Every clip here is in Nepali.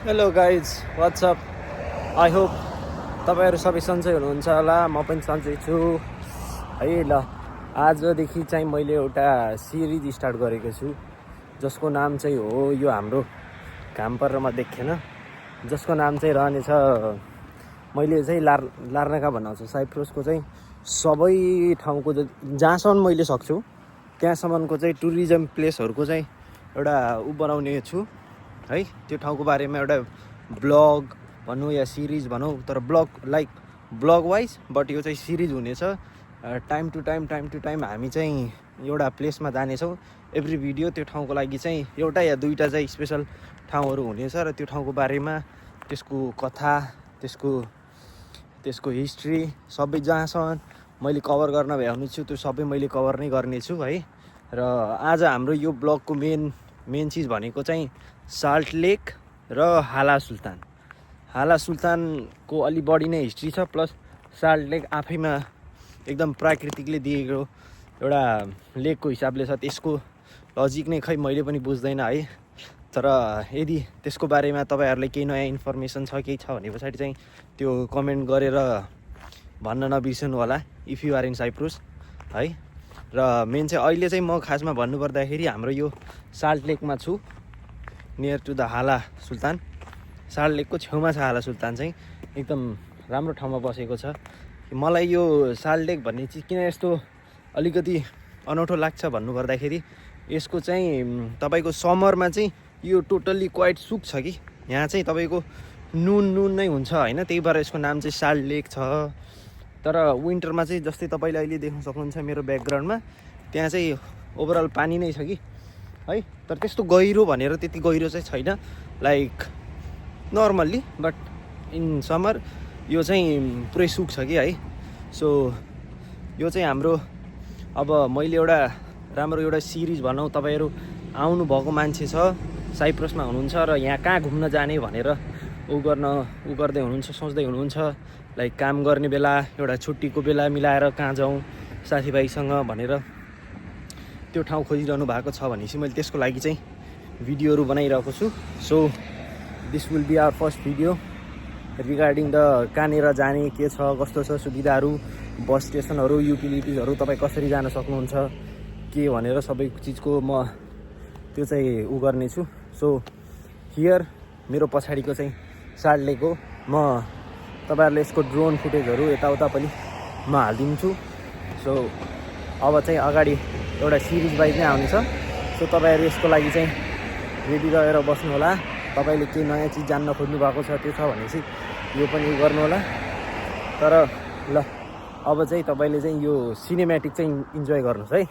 Hello guys WhatsApp I hope तपाईँहरू सबै सन्चै हुनुहुन्छ होला। म पनि सन्चै छु है। ल आजदेखि चाहिँ मैले एउटा सिरिज स्टार्ट गरेको छु जसको नाम चाहिँ हो यो हाम्रो घाम परेरमा देखेन, जसको नाम चाहिँ रहनेछ मैले चाहिँ लार्नाका भन्नुहुन्छ साइप्रसको चाहिँ सबै ठाउँको जहाँसम्म मैले सक्छु त्यहाँसम्मको चाहिँ टुरिज्म प्लेसहरूको चाहिँ एउटा बनाउने छु है। त्यो ठाउँको बारेमा एउटा ब्लग भनौँ या सिरिज भनौँ, तर ब्लग वाइज बट यो चाहिँ सिरिज हुनेछ। टाइम टु टाइम हामी चाहिँ एउटा प्लेसमा जानेछौँ। एभ्री भिडियो त्यो ठाउँको लागि चाहिँ एउटा या दुईवटा चाहिँ स्पेसल ठाउँहरू हुनेछ र त्यो ठाउँको बारेमा त्यसको कथा त्यसको हिस्ट्री सबै जहाँसम्म मैले कभर गर्न भ्याउने छु त्यो सबै मैले कभर नै गर्नेछु है। र आज हाम्रो यो ब्लगको मेन चिज भनेको चाहिँ साल्ट लेक र हाला सुल्तानको अलि बढी नै हिस्ट्री छ, प्लस साल्ट लेक आफैमा एकदम प्राकृतिकले दिएको एउटा लेकको हिसाबले छ। त्यसको लजिक नै खै मैले पनि बुझ्दैन है। तर यदि त्यसको बारेमा तपाईँहरूलाई केही नयाँ इन्फर्मेसन छ केही छ भने पछाडि चाहिँ त्यो कमेन्ट गरेर भन्न नबिर्सनु होला if you are in Cyprus है। र मेन चाहिँ अहिले चाहिँ म खासमा भन्नुपर्दाखेरि हाम्रो यो साल्ट लेकमा छु, नियर टु द हाला सुल्तान। साल्ट लेकको छेउमा छ हाला सुल्तान, चाहिँ एकदम राम्रो ठाउँमा बसेको छ। मलाई यो साल्ट लेक भन्ने चिज किन यस्तो अलिकति अनौठो लाग्छ भन्नुपर्दाखेरि यसको चाहिँ तपाईँको समरमा चाहिँ यो टोटल्ली क्वाइट सुक्छ कि यहाँ चाहिँ तपाईँको नुन नै हुन्छ होइन, त्यही भएर यसको नाम चाहिँ साल्ट लेक छ। तर विन्टरमा चाहिँ जस्तै तपाईँले अहिले देख्न सक्नुहुन्छ मेरो ब्याकग्राउन्डमा त्यहाँ चाहिँ ओभरअल पानी नै छ कि है। तर त्यस्तो गहिरो भनेर त्यति गहिरो चाहिँ छैन, like normally, but in summer यो चाहिँ पुरै सुक्छ कि है। सो यो चाहिँ हाम्रो अब मैले एउटा राम्रो एउटा सिरिज भनौँ, तपाईँहरू आउनुभएको मान्छे छ साइप्रसमा हुनुहुन्छ र यहाँ कहाँ घुम्न जाने भनेर गर्दै हुनुहुन्छ, सोच्दै हुनुहुन्छ, लाइक काम गर्ने बेला एउटा छुट्टीको बेला मिलाएर कहाँ जाउँ साथीभाइसँग भनेर त्यो ठाउँ खोजिरहनु भएको छ भनेपछि मैले त्यसको लागि चाहिँ भिडियोहरू बनाइरहेको छु। So this will be our first video regarding the कहाँनिर जाने के छ कस्तो छ सुविधाहरू, बस स्टेसनहरू, युटिलिटिजहरू तपाईँ कसरी जान सक्नुहुन्छ के भनेर सबै चिजको म त्यो चाहिँ गर्नेछु। सो हियर मेरो पछाडिको चाहिँ साल्ट लेक हो। म तपाईँहरूले यसको ड्रोन फुटेजहरू यताउता पनि म हालिदिन्छु। सो अब चाहिँ अगाडि एउटा सिरिज बाइक नै आउनेछ। सो तपाईँहरू यसको लागि चाहिँ रेडी रहेर बस्नु होला। तपाईँले केही नयाँ चिज जान्न खोज्नु भएको छ त्यो छ भने चाहिँ यो पनि गर्नु होला। तर ल अब चाहिँ तपाईँले चाहिँ यो सिनेमेटिक चाहिँ इन्जोय गर्नुहोस् है।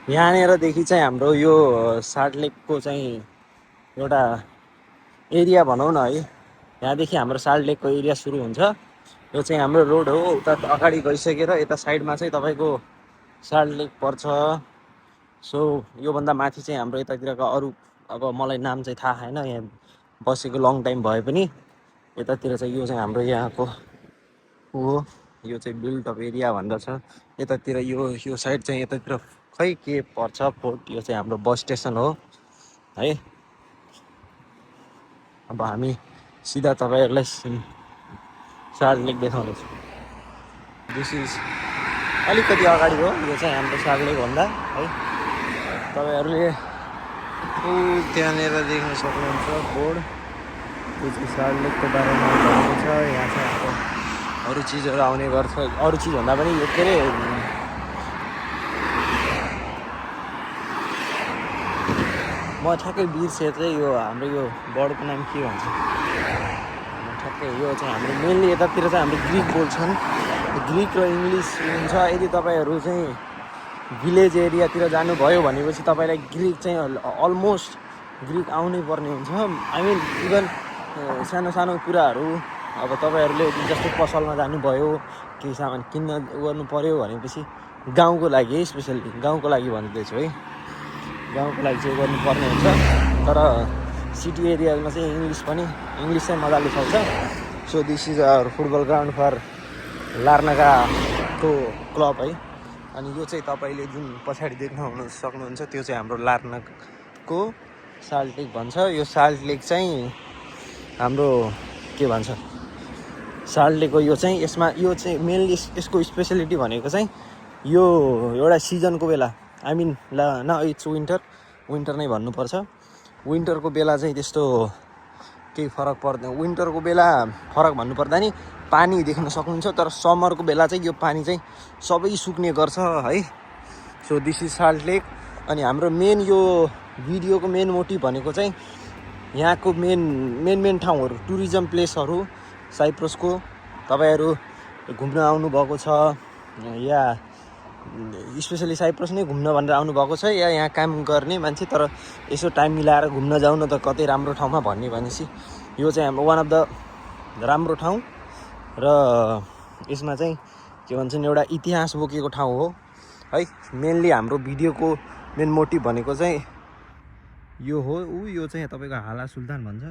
यहाँनिरदेखि चाहिँ हाम्रो यो साल्ट लेकको चाहिँ एउटा एरिया भनौँ न है, यहाँदेखि हाम्रो साल्ट लेकको एरिया सुरु हुन्छ। यो चाहिँ हाम्रो रोड हो। उता अगाडि गइसकेर यता साइडमा चाहिँ तपाईँको साल्ट लेक पर्छ। सो योभन्दा माथि चाहिँ हाम्रो यतातिरको अरू अब मलाई नाम चाहिँ थाहा छैन, यहाँ बसेको लङ टाइम भए पनि यतातिर चाहिँ यो चाहिँ हाम्रो यहाँको हो। यो चाहिँ बिल्ड अप एरिया भन्दछ। यतातिर यो साइड चाहिँ यतातिर खै के पर्छ फोर्ट। यो चाहिँ हाम्रो बस स्टेसन हो है। अब हामी सिधा तपाईँहरूलाई साल्ट लेक देखाउनेछौँ। दिस इज अलिकति अगाडि हो, यो चाहिँ हाम्रो साल्ट लेक भन्दा है। तपाईँहरूले त्यहाँनिर देख्न सक्नुहुन्छ बोर्ड, यो चाहिँ साल्ट लेकको बारेमा भनेको छ। यहाँ चाहिँ अब अरू चिजहरू आउने गर्छ, अरू चिज भन्दा पनि यो के अरे म ठ्याक्कै बिर्सेँ चाहिँ यो हाम्रो यो बर्डको नाम के भन्छ ठ्याक्कै। यो चाहिँ हाम्रो मेनली यतातिर चाहिँ हाम्रो ग्रिक बोल्छन्, ग्रिक र इङ्ग्लिस हुन्छ। यदि तपाईँहरू चाहिँ भिलेज एरियातिर जानुभयो भनेपछि तपाईँलाई ग्रिक चाहिँ अलमोस्ट ग्रिक आउनै पर्ने हुन्छ। आई मिन इभन सानो सानो कुराहरू अब तपाईँहरूले जस्तै पसलमा जानुभयो, केही सामान किन्न गर्नु पऱ्यो भनेपछि गाउँको लागि है, स्पेसल्ली गाउँको लागि भन्दैछु है, गाउँको लागि चाहिँ गर्नुपर्ने हुन्छ। तर सिटी एरियामा चाहिँ इङ्ग्लिस चाहिँ मजाले चल्छ। So this is our football ground for लार्नाकाको क्लब है। अनि यो चाहिँ तपाईँले जुन पछाडि देख्न सक्नुहुन्छ त्यो चाहिँ हाम्रो लार्नाको साल्ट लेक भन्छ। यो साल्ट लेक चाहिँ हाम्रो के भन्छ साल्ट लेकको यो चाहिँ यो चाहिँ मेनली यसको स्पेसलिटी भनेको चाहिँ यो एउटा सिजनको बेला, आई मिन न इट्स विन्टर नै भन्नुपर्छ। विन्टरको बेला चाहिँ त्यस्तो केही फरक पर्दैन। विन्टरको बेला फरक भन्नुपर्दा नि पानी देख्न सक्नुहुन्छ, तर समरको बेला चाहिँ यो पानी चाहिँ सबै सुक्ने गर्छ है। सो दिस इज साल्ट लेक। अनि हाम्रो मेन यो भिडियोको मेन मोटिभ भनेको चाहिँ यहाँको मेन ठाउँहरू, टुरिज्म प्लेसहरू साइप्रसको तपाईँहरू घुम्न आउनुभएको छ या स्पेसली साइप्रस नै घुम्न भनेर आउनुभएको छ या यहाँ काम गर्ने मान्छे तर यसो टाइम मिलाएर घुम्न जाउँ न त कतै राम्रो ठाउँमा भन्ने भनेपछि यो चाहिँ हाम्रो वान अफ द राम्रो ठाउँ। र यसमा चाहिँ के भन्छन् एउटा इतिहास बोकेको ठाउँ हो है। मेनली हाम्रो भिडियोको मेन मोटिभ भनेको चाहिँ यो हो। यो चाहिँ तपाईँको हाला सुल्तान भन्छ,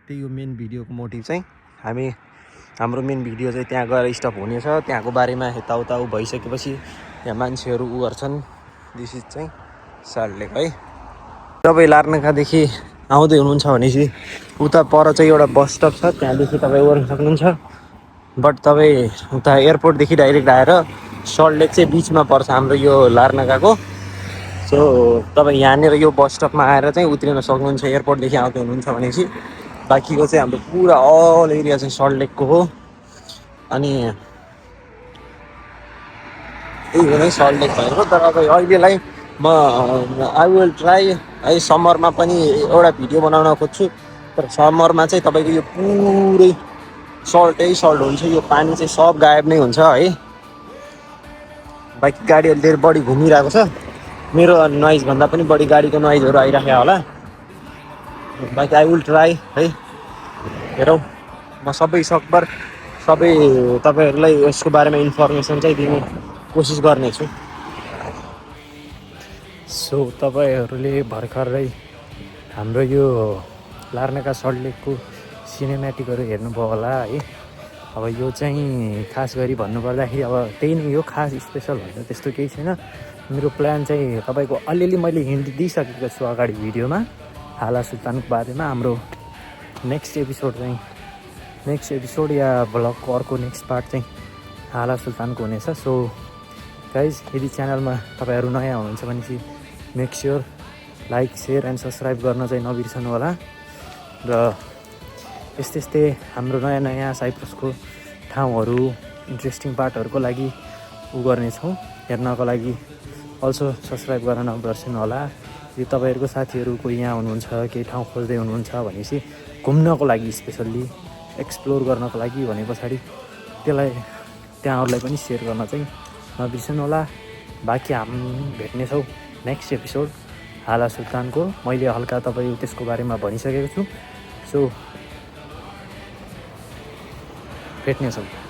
त्यही यो मेन भिडियोको मोटिभ चाहिँ। हाम्रो मेन भिडियो चाहिँ त्यहाँ गएर स्टप हुनेछ। त्यहाँको बारेमा यताउता भइसकेपछि यहाँ मान्छेहरू गर्छन्। दिस इज चाहिँ साल्ट लेक है। तपाईँ लार्नाकादेखि आउँदै हुनुहुन्छ भनेपछि उता पर चाहिँ एउटा बस स्टप छ, त्यहाँदेखि तपाईँ गर्न सक्नुहुन्छ। बट तपाईँ उता एयरपोर्टदेखि डाइरेक्ट आएर सल्ट लेक चाहिँ बिचमा पर्छ हाम्रो यो लार्नाकाको। सो तपाईँ यहाँनिर यो बस स्टपमा आएर चाहिँ उत्रिन सक्नुहुन्छ एयरपोर्टदेखि आउँदै हुनुहुन्छ भनेपछि। बाँकीको चाहिँ हाम्रो पुरा अल एरिया चाहिँ सल्ट लेकको हो। अनि यही हो नै सल्ट लेक भएको। तर अब अहिलेलाई म आई विल ट्राई है समरमा पनि एउटा भिडियो बनाउन खोज्छु। तर समरमा चाहिँ तपाईँको यो पुरै सल्ट हुन्छ, यो पानी चाहिँ सब गायब नै हुन्छ है। बाइक गाडीहरू धेरै बढी घुमिरहेको छ, मेरो नोइजभन्दा पनि बढी गाडीको नोइजहरू आइराखेको होला। बाइक आई विल ट्राई है। हेरौँ, म सबै तपाईँहरूलाई यसको बारेमा इन्फर्मेसन चाहिँ दिने कोसिस गर्नेछु। सो तपाईँहरूले भर्खरै हाम्रो यो लार्नाका सल्ट लेकको सिनेमेटिकहरू हेर्नुभयो होला है। अब यो चाहिँ खास गरी भन्नुपर्दाखेरि अब त्यही नै हो, खास स्पेसल भनेर त्यस्तो केही छैन। मेरो प्लान चाहिँ तपाईँको अलिअलि मैले हिन्ट दिइसकेको छु अगाडि भिडियोमा हाला सुल्तानको बारेमा। हाम्रो नेक्स्ट एपिसोड या भ्लगको अर्को नेक्स्ट पार्ट चाहिँ हाला सुल्तानको हुनेछ। सो गाइज, यदि च्यानलमा तपाईँहरू नयाँ हुनुहुन्छ भनेपछि make sure like share and subscribe गर्न चाहिँ नबिर्सनु होला। र यस्तै हाम्रो नयाँ साइप्रसको ठाउँहरू इन्ट्रेस्टिङ पार्टहरूको लागि गर्नेछौँ हेर्नको लागि। अल्सो सब्सक्राइब गर्न नबिर्सनु होला। यदि तपाईँहरूको साथीहरू कोही यहाँ हुनुहुन्छ, केही ठाउँ खोज्दै हुनुहुन्छ भनेपछि घुम्नको लागि स्पेसल्ली एक्सप्लोर गर्नको लागि भने पछाडि त्यहाँहरूलाई पनि सेयर गर्न चाहिँ नबिर्सनु होला। बाँकी हामी भेट्नेछौँ नेक्स्ट एपिसोड हाला सुल्तानको। मैले हल्का तपाईँ त्यसको बारेमा भनिसकेको छु। सो भेट्नेछौँ।